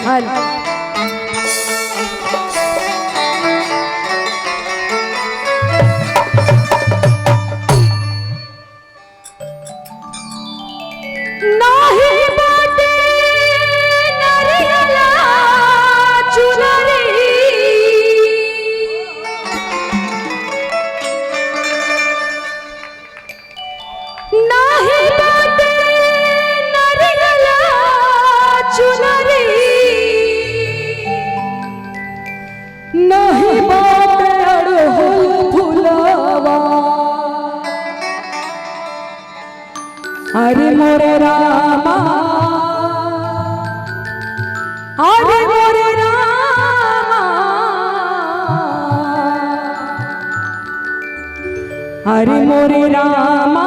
हल नहीं बाटे अड़हुल फुलवा। अरे मोरे रामा, अरे मोरे रामा, अरे मोरे रामा,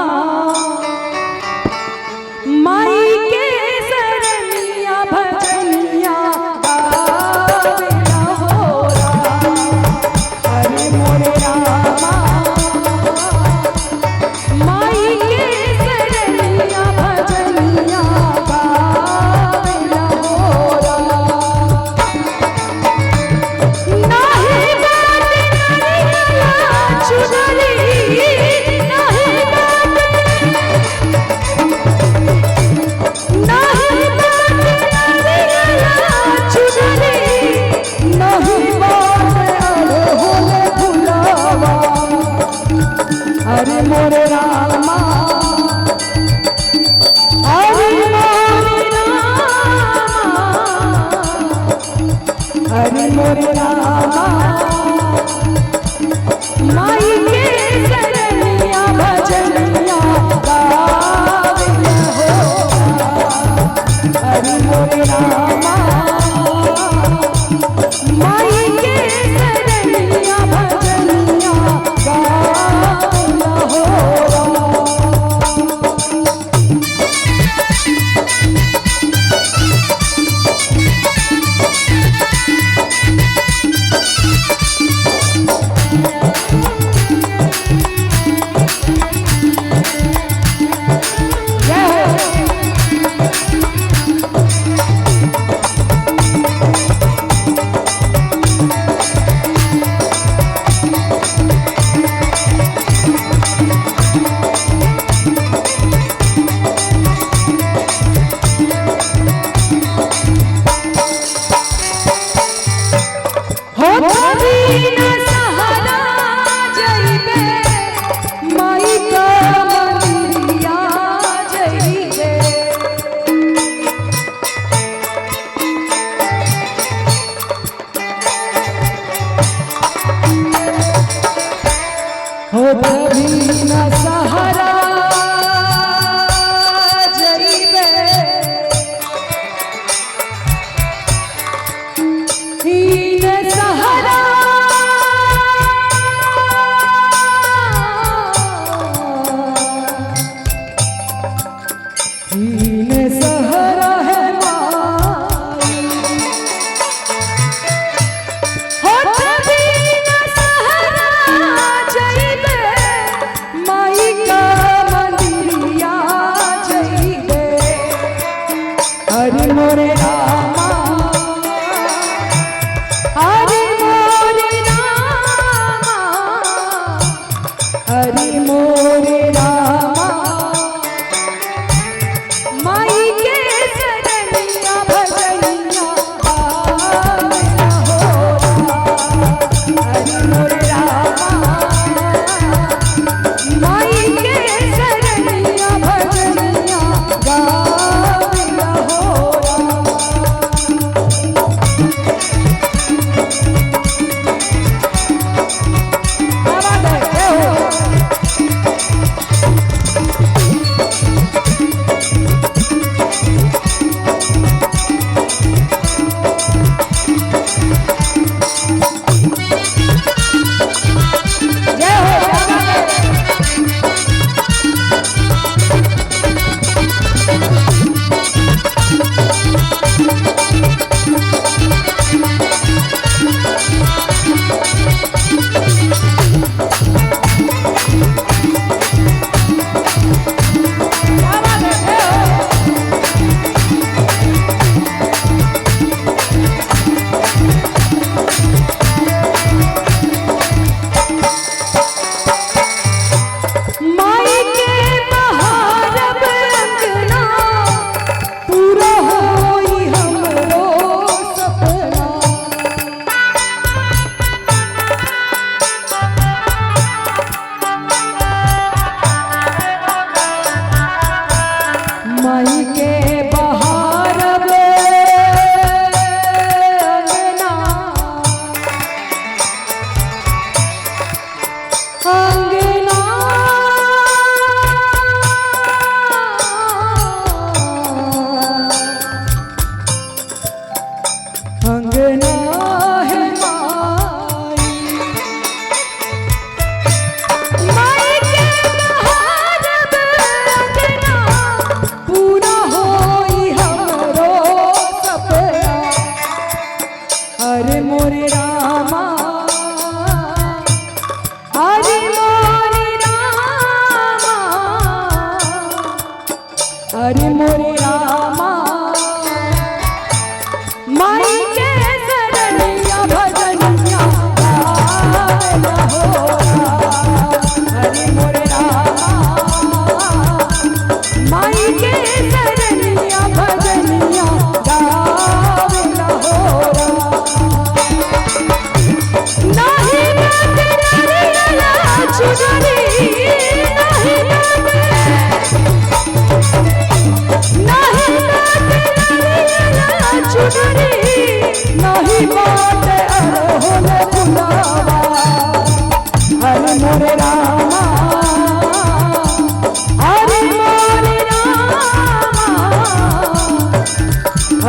माई के सरनिया भजनिया अरे मोरे रामा, अरे मोरे रामा, अरे मोरे रामा, माई के सरनिया भजनिया गावे हो। अरे मोरे रामा, माई के सरनिया भजनिया हो तभी न सहारा जइबे, हीन सहारा हीन सहारा है माई। हो तभी न सहारा जइबे, माई अंगना है माई, माई के बहार अंगना पूरा होई हमरो सपना। अरे मोरे रामा, अरे मोरे रामा, अरे मोरे रामा, माई के शरणिया भजनिया गावेला होरा। अरे मोरे रामा, माई के शरणिया भजनिया गावेला होरा। नाही नाते नरिया चुनरी, नाही नाते, नाही नाते नरिया चुनरी, नाही बाटे अरहुल गुलाबा। अरे मोरे रामा, अरे मोरे रामा,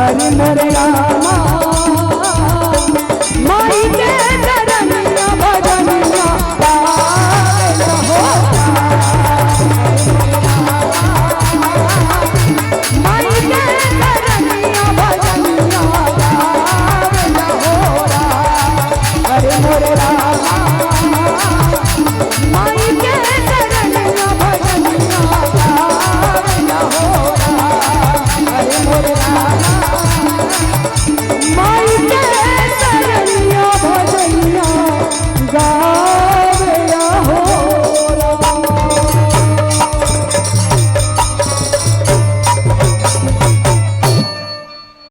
अरे मोरे रामा, माई के